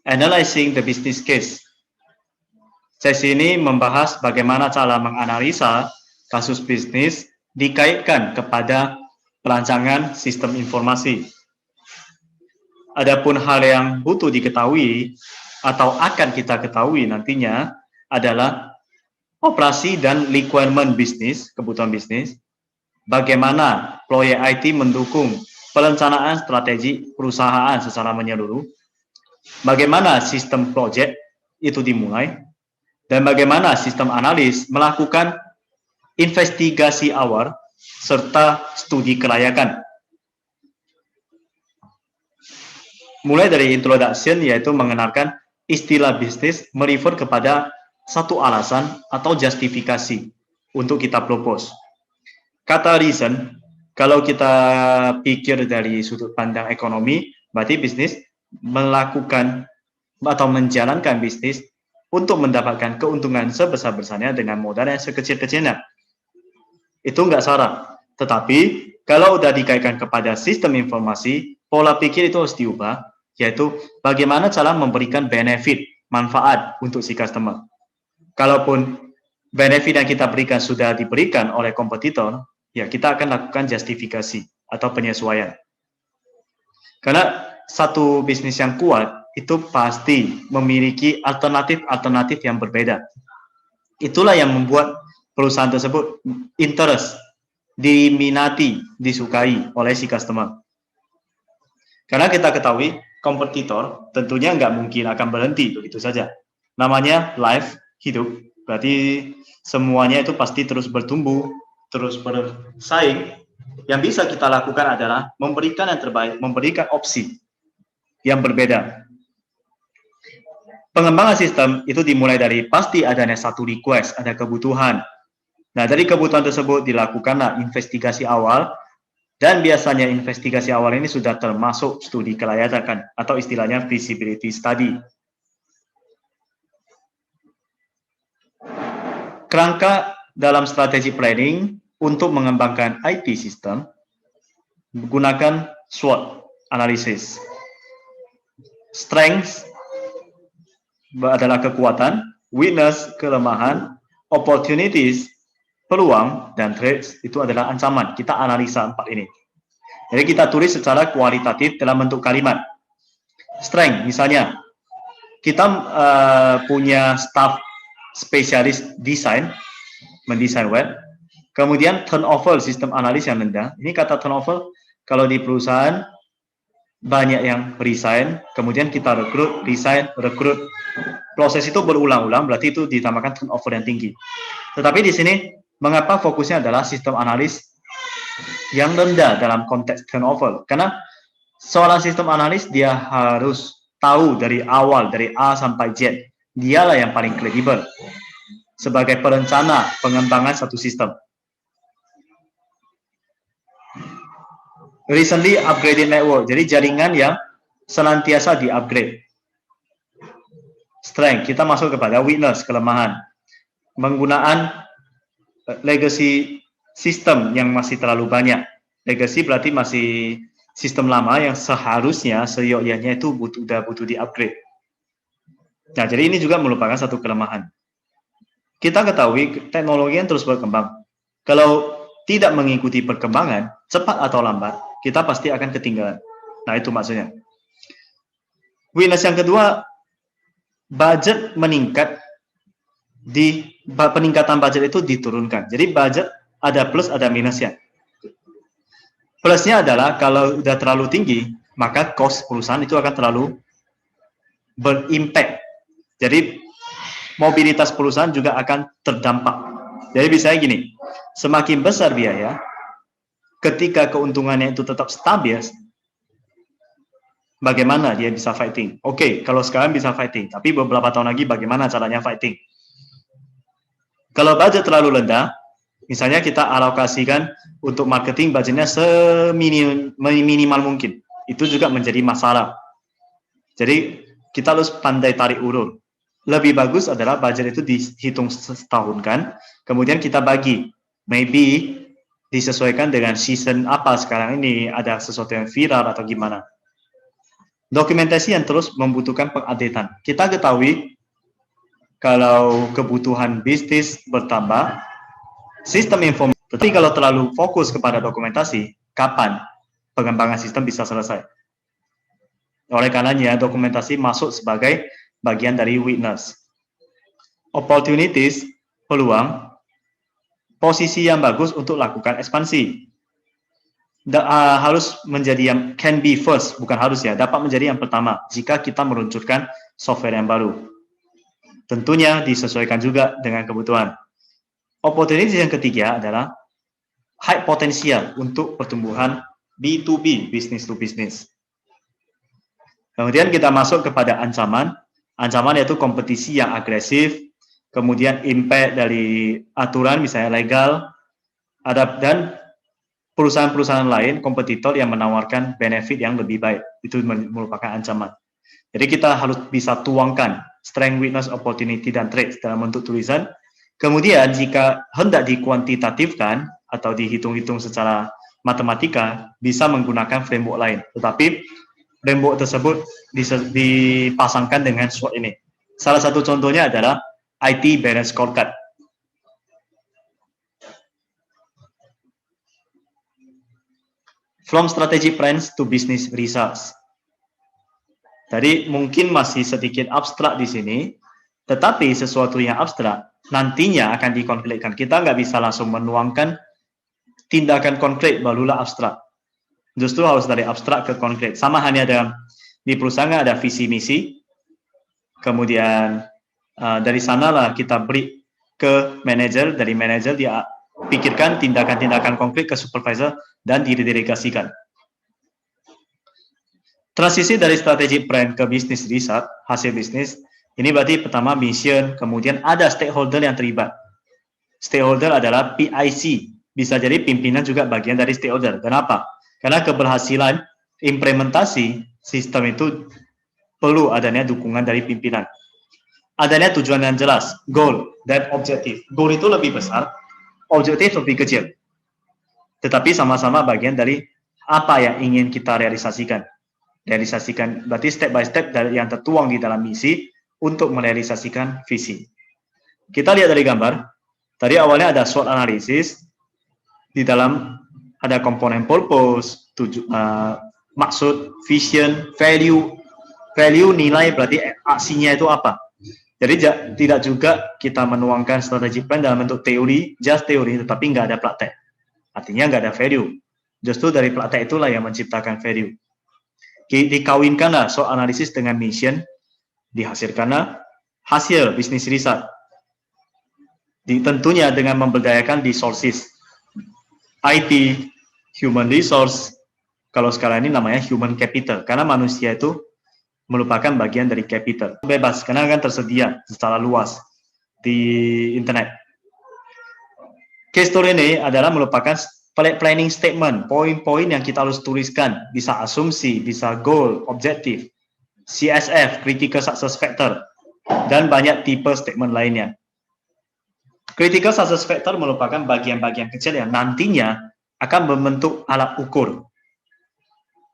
Analyzing the business case. Sesi ini membahas bagaimana cara menganalisa kasus bisnis dikaitkan kepada perancangan sistem informasi. Adapun hal yang butuh diketahui atau akan kita ketahui nantinya adalah operasi dan requirement bisnis, kebutuhan bisnis, bagaimana proyek IT mendukung perencanaan strategi perusahaan secara menyeluruh, bagaimana sistem proyek itu dimulai, dan bagaimana sistem analis melakukan investigasi awal serta studi kelayakan. Mulai dari introduction, yaitu mengenalkan istilah bisnis merefer kepada satu alasan atau justifikasi untuk kita propose. Kata reason, kalau kita pikir dari sudut pandang ekonomi, berarti bisnis melakukan atau menjalankan bisnis untuk mendapatkan keuntungan sebesar-besarnya dengan modal yang sekecil-kecilnya. Itu nggak salah. Tetapi, kalau udah dikaitkan kepada sistem informasi, pola pikir itu harus diubah, yaitu bagaimana cara memberikan benefit, manfaat untuk si customer. Kalaupun benefit yang kita berikan sudah diberikan oleh kompetitor, ya kita akan lakukan justifikasi atau penyesuaian. Karena satu bisnis yang kuat itu pasti memiliki alternatif-alternatif yang berbeda. Itulah yang membuat perusahaan tersebut interest, diminati, disukai oleh si customer. Karena kita ketahui kompetitor tentunya nggak mungkin akan berhenti begitu saja. Namanya life, hidup, berarti semuanya itu pasti terus bertumbuh, terus bersaing. Yang bisa kita lakukan adalah memberikan yang terbaik, memberikan opsi yang berbeda. Pengembangan sistem itu dimulai dari pasti adanya satu request, ada kebutuhan. Nah, dari kebutuhan tersebut dilakukanlah investigasi awal, dan biasanya investigasi awal ini sudah termasuk studi kelayakan atau istilahnya feasibility study. Kerangka dalam strategi planning untuk mengembangkan IT system menggunakan SWOT analysis. Strengths adalah kekuatan, weakness kelemahan, opportunities peluang, dan threats itu adalah ancaman. Kita analisa 4 ini. Jadi kita tulis secara kualitatif dalam bentuk kalimat. Strength, misalnya kita punya staff spesialis desain, mendesain web, kemudian turnover sistem analis yang rendah. Ini kata turnover, kalau di perusahaan banyak yang resign, kemudian kita rekrut, resign, rekrut. Proses itu berulang-ulang, berarti itu ditamakan turnover yang tinggi. Tetapi di sini, mengapa fokusnya adalah sistem analis yang rendah dalam konteks turnover? Karena seorang sistem analis, dia harus tahu dari awal, dari A sampai Z. Dialah yang paling kredibel sebagai perencana pengembangan satu sistem. Recently upgraded network, jadi jaringan yang senantiasa di-upgrade. Strength, kita masuk kepada weakness, kelemahan. Penggunaan legacy sistem yang masih terlalu banyak. Legacy berarti masih sistem lama yang seharusnya seyogyanya itu udah butuh di-upgrade. Nah, jadi ini juga merupakan satu kelemahan. Kita ketahui teknologi yang terus berkembang. Kalau tidak mengikuti perkembangan, cepat atau lambat, kita pasti akan ketinggalan. Nah, itu maksudnya. Weakness yang kedua, budget meningkat, peningkatan budget itu diturunkan. Jadi budget ada plus, ada minusnya. Plusnya adalah kalau udah terlalu tinggi, maka cost perusahaan itu akan terlalu berimpact. Jadi mobilitas perusahaan juga akan terdampak. Jadi misalnya gini, semakin besar biaya, ketika keuntungannya itu tetap stabil, bagaimana dia bisa fighting? Oke, kalau sekarang bisa fighting, tapi beberapa tahun lagi bagaimana caranya fighting? Kalau budget terlalu rendah, misalnya kita alokasikan untuk marketing budgetnya seminimal mungkin, itu juga menjadi masalah. Jadi kita harus pandai tarik ulur. Lebih bagus adalah budget itu dihitung setahun kan, kemudian kita bagi, maybe disesuaikan dengan season apa sekarang ini, ada sesuatu yang viral atau gimana. Dokumentasi yang terus membutuhkan pengupdatean. Kita ketahui kalau kebutuhan bisnis bertambah, sistem informasi. Tetapi kalau terlalu fokus kepada dokumentasi, kapan pengembangan sistem bisa selesai? Oleh karenanya, dokumentasi masuk sebagai bagian dari witness. Opportunities, peluang, posisi yang bagus untuk lakukan ekspansi. Harus menjadi yang can be first, bukan harus ya, dapat menjadi yang pertama jika kita meluncurkan software yang baru. Tentunya disesuaikan juga dengan kebutuhan. Opportunity yang ketiga adalah high potensial untuk pertumbuhan B2B, business to business. Kemudian kita masuk kepada ancaman. Ancaman yaitu kompetisi yang agresif, kemudian impact dari aturan misalnya legal, dan perusahaan-perusahaan lain, kompetitor yang menawarkan benefit yang lebih baik. Itu merupakan ancaman. Jadi kita harus bisa tuangkan strength, weakness, opportunity, dan threats dalam bentuk tulisan. Kemudian jika hendak dikuantitatifkan atau dihitung-hitung secara matematika, bisa menggunakan framework lain. Tetapi framework tersebut dipasangkan dengan SWOT ini. Salah satu contohnya adalah IT Balance Scorecard. From strategic plans to business results. Jadi mungkin masih sedikit abstrak di sini, tetapi sesuatu yang abstrak nantinya akan dikonkretkan. Kita nggak bisa langsung menuangkan tindakan konkret barulah abstrak. Justru harus dari abstrak ke konkret. Sama hanya dalam di perusahaan ada visi misi, kemudian dari sanalah kita beri ke manajer, dari manajer dia pikirkan tindakan-tindakan konkret ke supervisor dan didelegasikan. Transisi dari strategic plan ke bisnis result, hasil bisnis, ini berarti pertama mission, kemudian ada stakeholder yang terlibat. Stakeholder adalah PIC, bisa jadi pimpinan juga bagian dari stakeholder. Kenapa? Karena keberhasilan implementasi sistem itu perlu adanya dukungan dari pimpinan. Adanya tujuan yang jelas, goal dan objektif. Goal itu lebih besar, objektif lebih kecil. Tetapi sama-sama bagian dari apa yang ingin kita realisasikan. Realisasikan berarti step by step dari yang tertuang di dalam misi untuk merealisasikan visi. Kita lihat dari gambar. Tadi awalnya ada SWOT analysis, di dalam ada komponen purpose, maksud, vision, value. Value nilai berarti aksinya itu apa. Jadi tidak juga kita menuangkan strategi plan dalam bentuk teori, just teori, tetapi nggak ada praktek. Artinya nggak ada value. Justru dari praktek itulah yang menciptakan value. Dikawinkanlah SWOT analisis dengan mission, dihasilkanlah hasil bisnis result. Tentunya dengan memberdayakan resources, IT, human resource, kalau sekarang ini namanya human capital, karena manusia itu merupakan bagian dari capital. Bebas, karena kan tersedia secara luas di internet. Case story ini adalah merupakan planning statement, poin-poin yang kita harus tuliskan, bisa asumsi, bisa goal, objektif, CSF, critical success factor, dan banyak tipe statement lainnya. Critical success factor merupakan bagian-bagian kecil yang nantinya akan membentuk alat ukur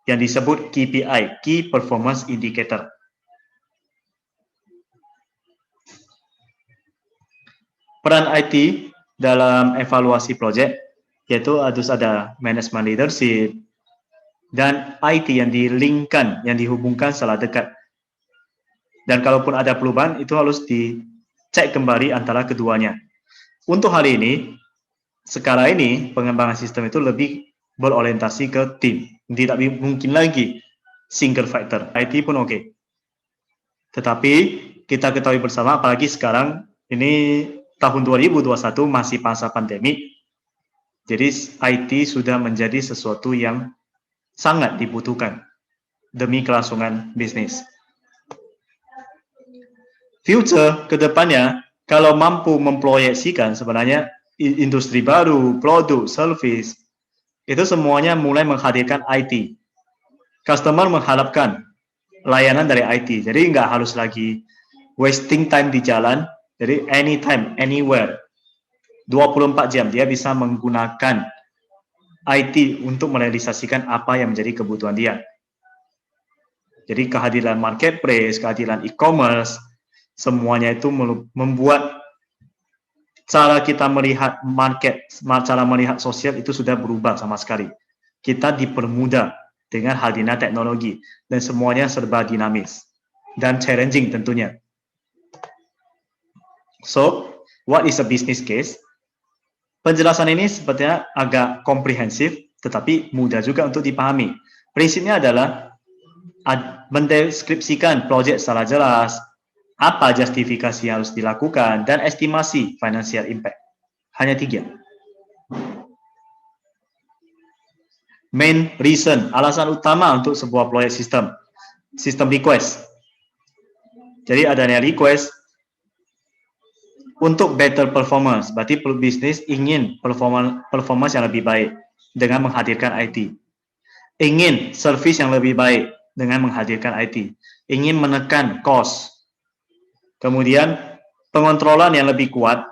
yang disebut KPI, Key Performance Indicator. Peran IT dalam evaluasi proyek yaitu harus ada management leadership dan IT yang di-linkkan, yang dihubungkan secara dekat. Dan kalaupun ada perubahan, itu harus dicek kembali antara keduanya. Untuk hari ini, sekarang ini pengembangan sistem itu lebih berorientasi ke tim. Tidak mungkin lagi single factor. IT pun oke. Tetapi kita ketahui bersama, apalagi sekarang ini tahun 2021 masih masa pandemi. Jadi IT sudah menjadi sesuatu yang sangat dibutuhkan demi kelangsungan bisnis. Future kedepannya, kalau mampu memproyeksikan sebenarnya industri baru, produk, service, itu semuanya mulai menghadirkan IT. Customer mengharapkan layanan dari IT, jadi nggak harus lagi wasting time di jalan, jadi anytime, anywhere, 24 jam dia bisa menggunakan IT untuk merealisasikan apa yang menjadi kebutuhan dia. Jadi kehadiran marketplace, kehadiran e-commerce, semuanya itu membuat cara kita melihat market, cara melihat sosial itu sudah berubah sama sekali. Kita dipermudah dengan hadirnya teknologi dan semuanya serba dinamis dan challenging tentunya. So, what is a business case? Penjelasan ini sepertinya agak komprehensif, tetapi mudah juga untuk dipahami. Prinsipnya adalah mendeskripsikan proyek secara jelas, apa justifikasi yang harus dilakukan, dan estimasi financial impact. Hanya 3. Main reason, alasan utama untuk sebuah proyek sistem request. Jadi adanya request untuk better performance, berarti bisnis ingin performance yang lebih baik dengan menghadirkan IT. Ingin service yang lebih baik dengan menghadirkan IT. Ingin menekan cost. Kemudian pengontrolan yang lebih kuat,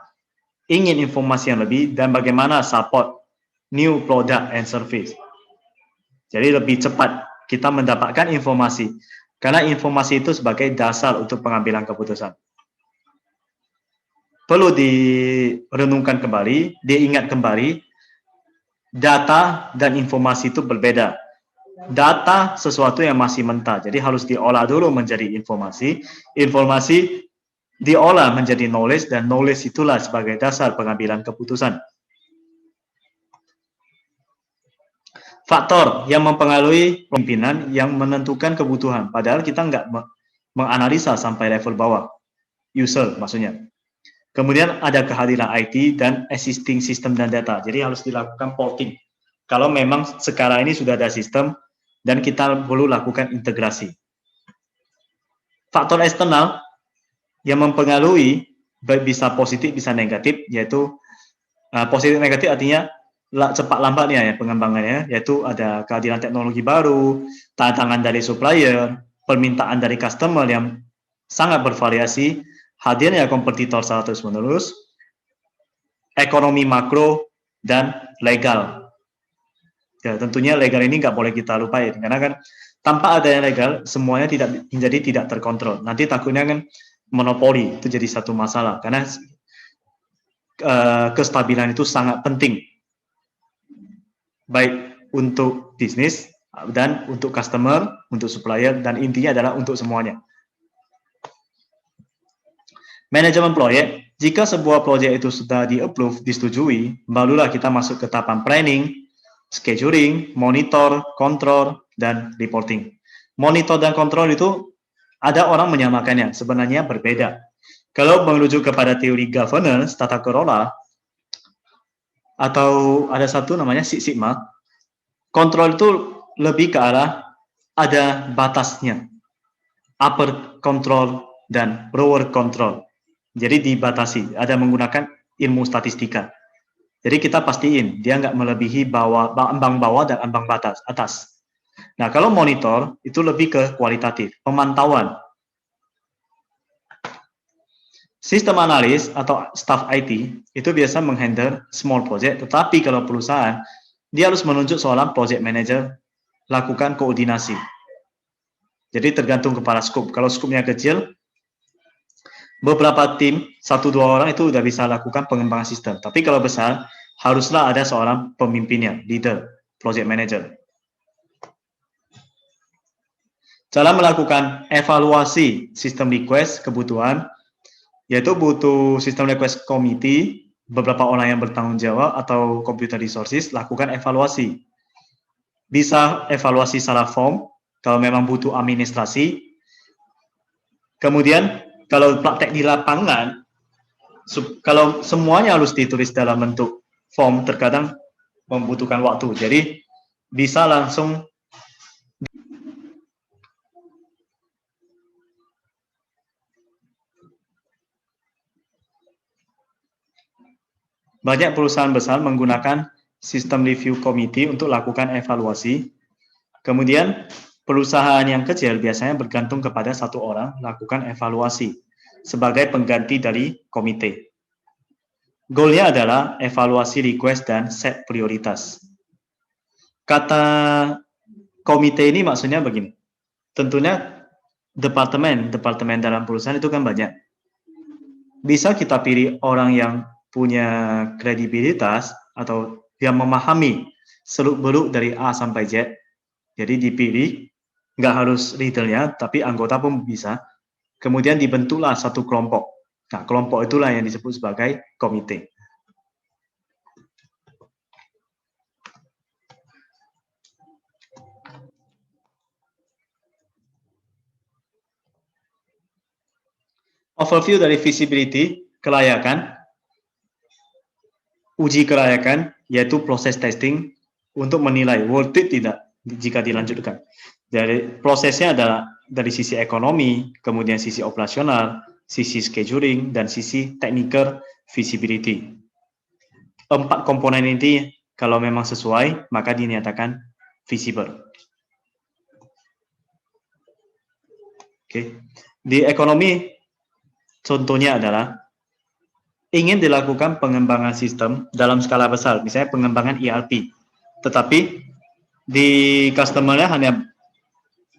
ingin informasi yang lebih, dan bagaimana support new product and service. Jadi lebih cepat kita mendapatkan informasi, karena informasi itu sebagai dasar untuk pengambilan keputusan. Perlu direnungkan kembali, diingat kembali, data dan informasi itu berbeda. Data sesuatu yang masih mentah, jadi harus diolah dulu menjadi informasi. Informasi diolah menjadi knowledge, dan knowledge itulah sebagai dasar pengambilan keputusan. Faktor yang mempengaruhi pimpinan yang menentukan kebutuhan, padahal kita nggak menganalisa sampai level bawah, user maksudnya. Kemudian ada kehadiran IT dan existing system dan data, jadi harus dilakukan porting. Kalau memang sekarang ini sudah ada sistem, dan kita perlu lakukan integrasi. Faktor eksternal yang mempengaruhi bisa positif bisa negatif, yaitu positif negatif artinya cepat lambatnya ya pengembangannya, yaitu ada kehadiran teknologi baru, tantangan dari supplier, permintaan dari customer yang sangat bervariasi, hadirnya kompetitor secara terus-menerus, ekonomi makro, dan legal. Ya, tentunya legal ini nggak boleh kita lupain, karena kan tanpa adanya legal, semuanya tidak terkontrol. Nanti takutnya kan monopoli, itu jadi satu masalah, karena kestabilan itu sangat penting, baik untuk bisnis, dan untuk customer, untuk supplier, dan intinya adalah untuk semuanya. Manajemen proyek, jika sebuah proyek itu sudah di-approve, disetujui, barulah kita masuk ke tahapan planning, scheduling, monitor, kontrol, dan reporting. Monitor dan kontrol itu ada orang menyamakannya, sebenarnya berbeda. Kalau merujuk kepada teori governance, tata kelola, atau ada satu namanya Six Sigma, kontrol itu lebih ke arah ada batasnya, upper control dan lower control. Jadi dibatasi, ada menggunakan ilmu statistika. Jadi kita pastiin dia nggak melebihi ambang bawah dan ambang batas atas. Nah, kalau monitor itu lebih ke kualitatif, pemantauan. Sistem analis atau staff IT itu biasa menghandle small project, tetapi kalau perusahaan dia harus menunjuk seorang project manager lakukan koordinasi. Jadi tergantung kepada scope. Kalau scope-nya kecil, beberapa tim, 1-2 orang itu udah bisa lakukan pengembangan sistem. Tapi kalau besar, haruslah ada seorang pemimpinnya, leader, project manager. Cara melakukan evaluasi sistem request kebutuhan, yaitu butuh sistem request committee, beberapa orang yang bertanggung jawab atau computer resources, lakukan evaluasi. Bisa evaluasi secara form, kalau memang butuh administrasi. Kemudian, kalau praktek di lapangan, kalau semuanya harus ditulis dalam bentuk form, terkadang membutuhkan waktu. Jadi, bisa langsung banyak perusahaan besar menggunakan sistem review committee untuk lakukan evaluasi. Kemudian, perusahaan yang kecil biasanya bergantung kepada satu orang lakukan evaluasi sebagai pengganti dari komite. Goalnya adalah evaluasi request dan set prioritas. Kata komite ini maksudnya begini. tentunya departemen dalam perusahaan itu kan banyak. Bisa kita pilih orang yang punya kredibilitas atau yang memahami seluk-beluk dari A sampai Z. Jadi dipilih, nggak harus leadernya, tapi anggota pun bisa. Kemudian dibentuklah satu kelompok. Nah, kelompok itulah yang disebut sebagai komite. Overview dari visibility, kelayakan, uji kelayakan, yaitu proses testing untuk menilai worth it tidak jika dilanjutkan. Jadi prosesnya adalah dari sisi ekonomi, kemudian sisi operasional, sisi scheduling, dan sisi technical visibility. 4 komponen ini kalau memang sesuai, maka dinyatakan visible. Oke. Di ekonomi, contohnya adalah ingin dilakukan pengembangan sistem dalam skala besar, misalnya pengembangan ERP, tetapi di customer-nya hanya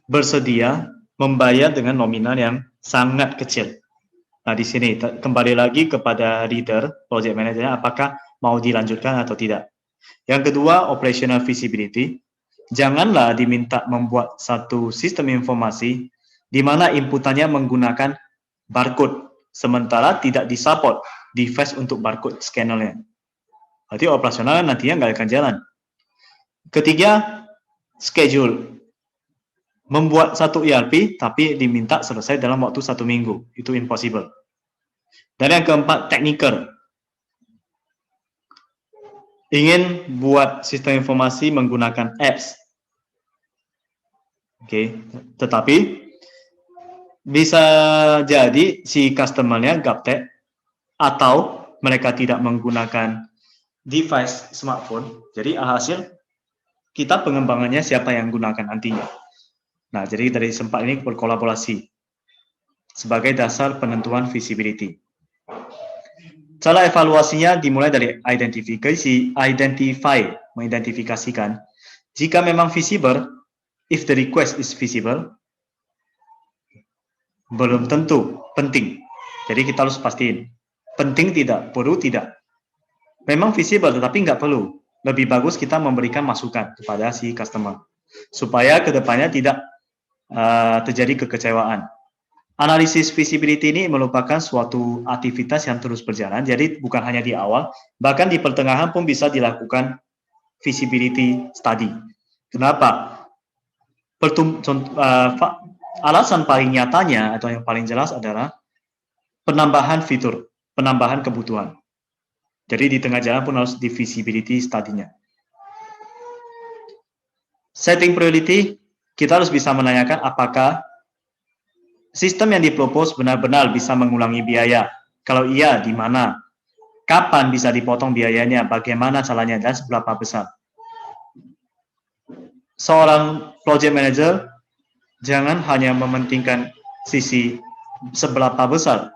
bersedia membayar dengan nominal yang sangat kecil. Nah, di sini kembali lagi kepada leader, project manager, apakah mau dilanjutkan atau tidak. Yang kedua, operational visibility. Janganlah diminta membuat satu sistem informasi di mana inputannya menggunakan barcode, sementara tidak disupport device untuk barcode scannernya. Berarti operasional nantinya nggak akan jalan. Ketiga, schedule. Membuat satu ERP tapi diminta selesai dalam waktu 1 minggu. Itu impossible. Dan yang keempat, technical. Ingin buat sistem informasi menggunakan apps. Oke, tetapi bisa jadi si customer-nya gaptek atau mereka tidak menggunakan device smartphone. Jadi hasil kita pengembangannya siapa yang gunakan nantinya. Nah, jadi dari sempat ini berkolaborasi sebagai dasar penentuan visibility. Cara evaluasinya dimulai dari mengidentifikasikan jika memang visible, if the request is visible, belum tentu penting. Jadi kita harus pastiin penting tidak, perlu tidak. Memang visible tetapi nggak perlu. Lebih bagus kita memberikan masukan kepada si customer supaya kedepannya tidak terjadi kekecewaan. Analisis visibility ini merupakan suatu aktivitas yang terus berjalan, jadi bukan hanya di awal, bahkan di pertengahan pun bisa dilakukan visibility study. Kenapa? Alasan paling nyatanya atau yang paling jelas adalah penambahan fitur, penambahan kebutuhan. Jadi di tengah jalan pun harus di visibility study-nya. Setting priority, kita harus bisa menanyakan apakah sistem yang dipropose benar-benar bisa mengurangi biaya. Kalau iya, di mana? Kapan bisa dipotong biayanya? Bagaimana caranya? Dan seberapa besar? Seorang project manager jangan hanya mementingkan sisi seberapa besar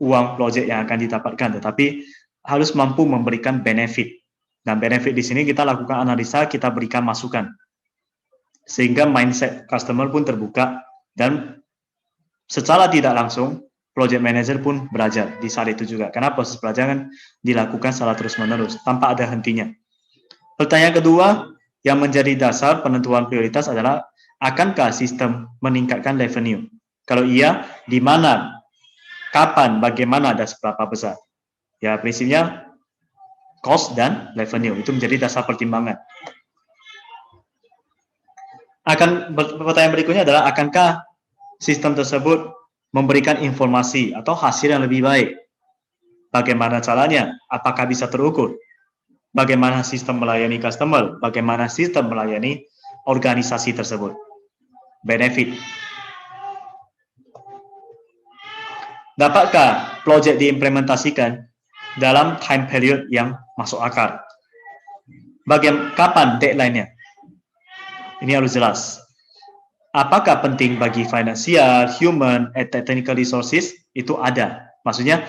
uang project yang akan didapatkan, tetapi harus mampu memberikan benefit. Dan benefit di sini kita lakukan analisa, kita berikan masukan. Sehingga mindset customer pun terbuka dan secara tidak langsung, project manager pun belajar di saat itu juga. Karena proses pelajaran dilakukan secara terus-menerus, tanpa ada hentinya. Pertanyaan kedua, yang menjadi dasar penentuan prioritas adalah, akankah sistem meningkatkan revenue? Kalau iya, di mana, kapan, bagaimana, dan seberapa besar? Ya, prinsipnya, cost dan revenue. Itu menjadi dasar pertimbangan. Pertanyaan berikutnya adalah, akankah sistem tersebut memberikan informasi atau hasil yang lebih baik? Bagaimana caranya? Apakah bisa terukur? Bagaimana sistem melayani customer? Bagaimana sistem melayani organisasi tersebut? Benefit. Dapatkah project diimplementasikan dalam time period yang masuk akal? Kapan deadline-nya? Ini harus jelas. Apakah penting bagi finansial, human, and technical resources? Itu ada. Maksudnya,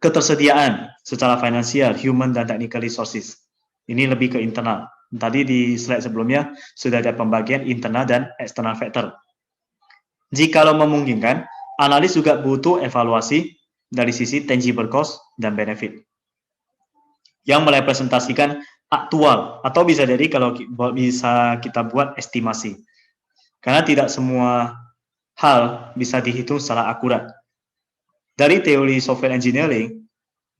ketersediaan secara finansial, human, dan technical resources. Ini lebih ke internal. Tadi di slide sebelumnya sudah ada pembagian internal dan external factor. Jikalau memungkinkan, analis juga butuh evaluasi dari sisi tangible cost dan benefit yang merepresentasikan aktual, atau bisa jadi kalau bisa kita buat estimasi. Karena tidak semua hal bisa dihitung secara akurat. Dari teori software engineering,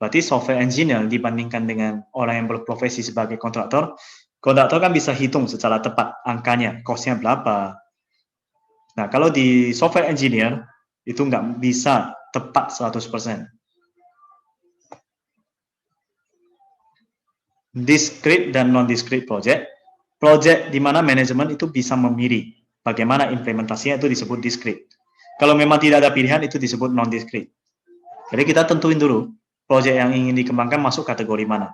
berarti software engineer dibandingkan dengan orang yang berprofesi sebagai kontraktor kan bisa hitung secara tepat angkanya, cost-nya berapa. Nah, kalau di software engineer, itu nggak bisa tepat 100%. Discrete dan non-discrete project di mana manajemen itu bisa memilih bagaimana implementasinya, itu disebut discrete. Kalau memang tidak ada pilihan, itu disebut non-discrete. Jadi kita tentuin dulu, project yang ingin dikembangkan masuk kategori mana.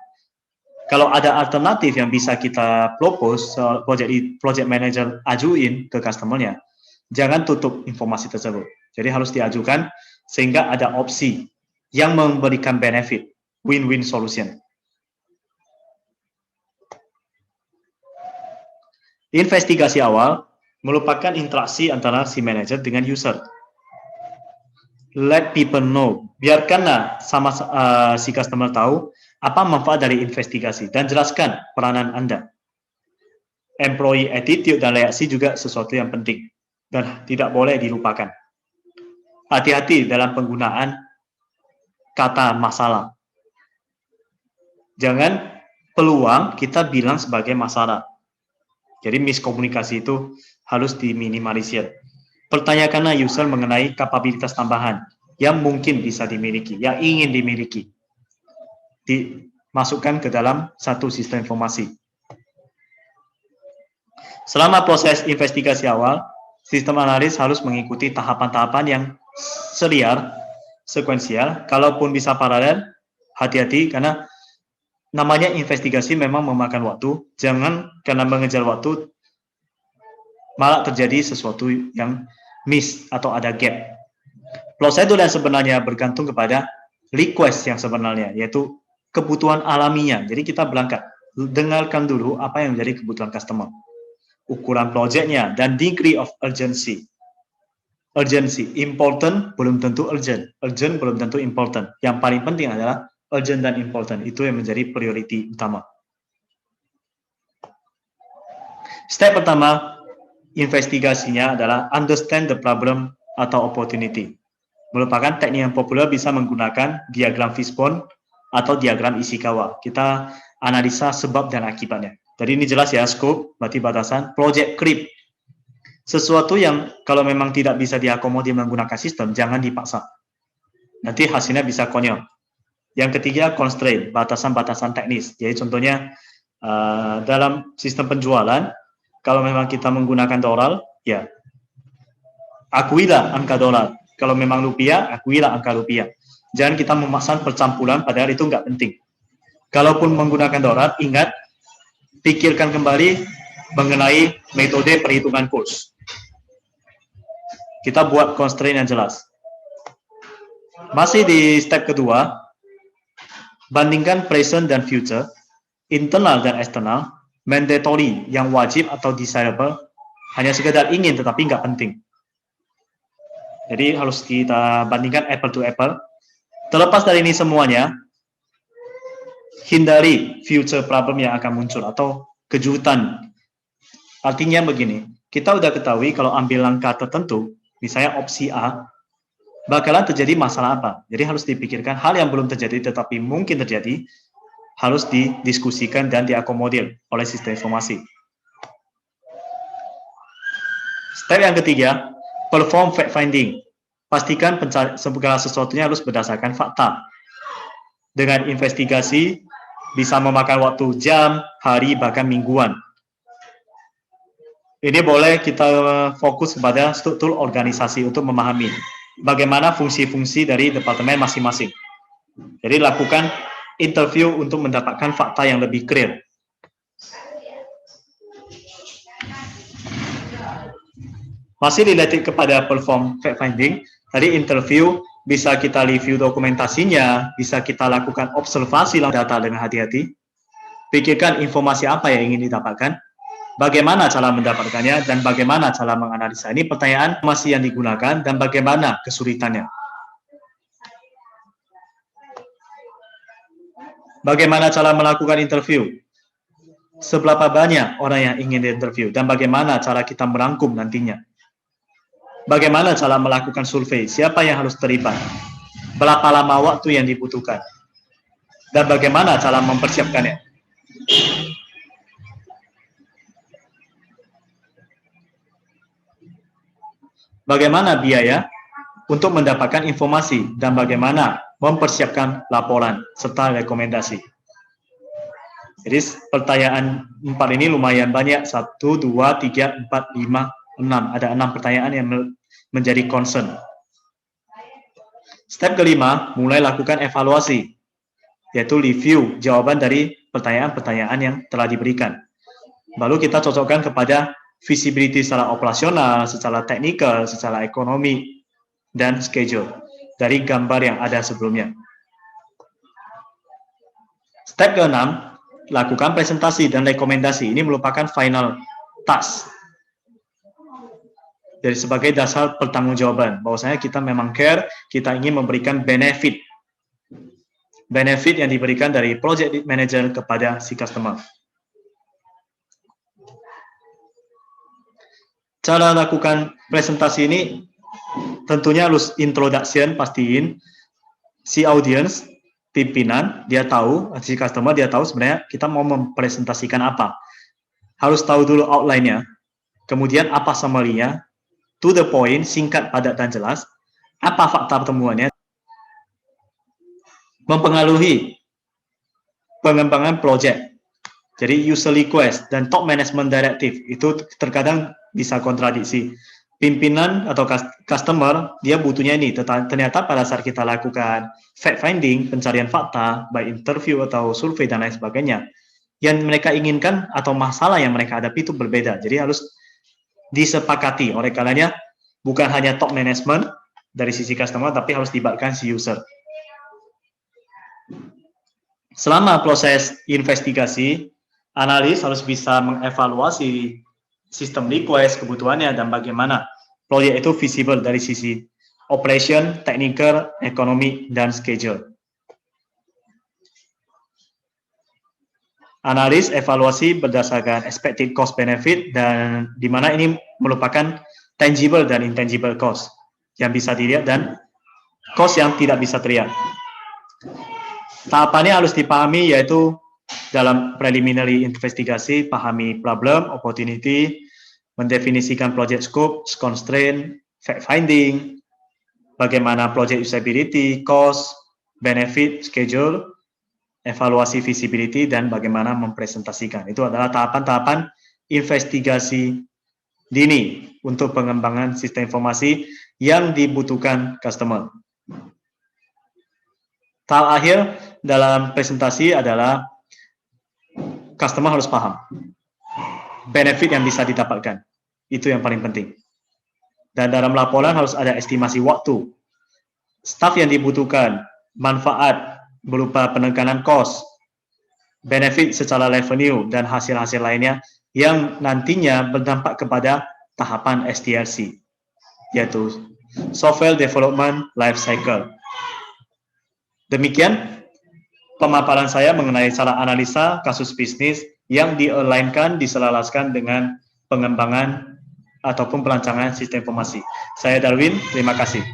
Kalau ada alternatif yang bisa kita propose, project manager ajuin ke customer-nya, jangan tutup informasi tersebut. Jadi harus diajukan sehingga ada opsi yang memberikan benefit, win-win solution. Investigasi awal merupakan interaksi antara si manager dengan user. Let people know. Biarkanlah sama si customer tahu apa manfaat dari investigasi dan jelaskan peranan Anda. Employee attitude dan reaksi juga sesuatu yang penting dan tidak boleh dilupakan. Hati-hati dalam penggunaan kata masalah. Jangan peluang kita bilang sebagai masalah. Jadi miskomunikasi itu harus diminimalisir. Pertanyakanlah user mengenai kapabilitas tambahan yang mungkin bisa dimiliki, yang ingin dimiliki. Dimasukkan ke dalam satu sistem informasi. Selama proses investigasi awal, sistem analis harus mengikuti tahapan-tahapan yang serial, sekuensial, kalaupun bisa paralel, hati-hati karena namanya investigasi memang memakan waktu. Jangan karena mengejar waktu malah terjadi sesuatu yang miss atau ada gap. Prosedur yang sebenarnya bergantung kepada request yang sebenarnya, yaitu kebutuhan alaminya. Jadi kita berangkat, dengarkan dulu apa yang menjadi kebutuhan customer, ukuran projectnya, dan degree of urgency. Urgency, important belum tentu urgent, urgent belum tentu important. Yang paling penting adalah urgent dan important, itu yang menjadi priority utama. Step pertama, investigasinya adalah understand the problem atau opportunity. Merupakan teknik yang populer, bisa menggunakan diagram fishbone atau diagram Ishikawa. Kita analisa sebab dan akibatnya. Jadi ini jelas ya, scope, berarti batasan. Project creep, sesuatu yang kalau memang tidak bisa diakomodir menggunakan sistem, jangan dipaksa. Nanti hasilnya bisa konyol. Yang ketiga, constraint, batasan-batasan teknis. Jadi contohnya dalam sistem penjualan, kalau memang kita menggunakan dolar, ya akuilah angka dolar. Kalau memang rupiah, akuilah angka rupiah. Jangan kita memasang percampuran, padahal itu nggak penting. Kalaupun menggunakan dolar, ingat, pikirkan kembali mengenai metode perhitungan kurs. Kita buat constraint yang jelas. Masih di step kedua, bandingkan present dan future, internal dan eksternal, mandatory yang wajib atau desirable, hanya sekedar ingin tetapi nggak penting. Jadi harus kita bandingkan apple to apple. Terlepas dari ini semuanya, hindari future problem yang akan muncul atau kejutan. Artinya begini, kita udah ketahui kalau ambil langkah tertentu, misalnya opsi A, bakalan terjadi masalah apa. Jadi harus dipikirkan hal yang belum terjadi tetapi mungkin terjadi, harus didiskusikan dan diakomodir oleh sistem informasi. Step yang ketiga, perform fact finding. Pastikan segala sesuatunya harus berdasarkan fakta. Dengan investigasi bisa memakan waktu jam, hari, bahkan mingguan. Ini boleh kita fokus kepada struktur organisasi untuk memahami bagaimana fungsi-fungsi dari departemen masing-masing. Jadi lakukan interview untuk mendapatkan fakta yang lebih clear. Masih related kepada perform fact finding, tadi interview bisa kita review dokumentasinya, bisa kita lakukan observasi data dengan hati-hati, pikirkan informasi apa yang ingin didapatkan, Bagaimana cara mendapatkannya dan bagaimana cara menganalisa? Ini pertanyaan masih yang digunakan dan bagaimana kesulitannya. Bagaimana cara melakukan interview? Seberapa banyak orang yang ingin diinterview dan bagaimana cara kita merangkum nantinya? Bagaimana cara melakukan survei? Siapa yang harus terlibat? Berapa lama waktu yang dibutuhkan? Dan bagaimana cara mempersiapkannya? Bagaimana biaya untuk mendapatkan informasi dan bagaimana mempersiapkan laporan serta rekomendasi. Jadi pertanyaan 4 ini lumayan banyak, 1, 2, 3, 4, 5, 6. Ada 6 pertanyaan yang menjadi concern. Step kelima, mulai lakukan evaluasi, yaitu review jawaban dari pertanyaan-pertanyaan yang telah diberikan. Lalu kita cocokkan kepada visibility secara operasional, secara teknikal, secara ekonomi, dan schedule dari gambar yang ada sebelumnya. Step ke-6, lakukan presentasi dan rekomendasi. Ini merupakan final task. Jadi sebagai dasar pertanggungjawaban, bahwasanya kita memang care, kita ingin memberikan benefit yang diberikan dari project manager kepada si customer. Cara lakukan presentasi ini tentunya harus introduction, pastiin si audience, pimpinan, dia tahu, si customer dia tahu sebenarnya kita mau mempresentasikan apa. Harus tahu dulu outline-nya, kemudian apa summary-nya, to the point, singkat, padat, dan jelas, apa fakta temuannya, mempengaruhi pengembangan project. Jadi user request dan top management directive itu terkadang bisa kontradiksi. Pimpinan atau customer dia butuhnya ini, ternyata pada saat kita lakukan fact finding, pencarian fakta, baik interview atau survei dan lain sebagainya, yang mereka inginkan atau masalah yang mereka hadapi itu berbeda. Jadi harus disepakati oleh karenanya bukan hanya top management dari sisi customer, tapi harus dilibatkan si user. Selama proses investigasi, analis harus bisa mengevaluasi sistem request, kebutuhannya, dan bagaimana proyek itu visible dari sisi operation, technical, ekonomi, dan schedule. Analis evaluasi berdasarkan expected cost benefit, dan di mana ini merupakan tangible dan intangible cost yang bisa dilihat dan cost yang tidak bisa terlihat. Tahapannya harus dipahami, yaitu dalam preliminary investigasi, pahami problem, opportunity, mendefinisikan project scope, constraint, fact finding, bagaimana project usability, cost, benefit, schedule, evaluasi visibility, dan bagaimana mempresentasikan. Itu adalah tahapan-tahapan investigasi dini untuk pengembangan sistem informasi yang dibutuhkan customer. Tahap akhir dalam presentasi adalah customer harus paham benefit yang bisa didapatkan. Itu yang paling penting. Dan dalam laporan harus ada estimasi waktu, staff yang dibutuhkan, manfaat berupa penekanan cost, benefit secara revenue, dan hasil-hasil lainnya yang nantinya berdampak kepada tahapan SDLC, yaitu Software Development Life Cycle. Demikian pemaparan saya mengenai cara analisa kasus bisnis yang di-align-kan, diselaraskan dengan pengembangan ataupun perancangan sistem informasi. Saya Darwin, terima kasih.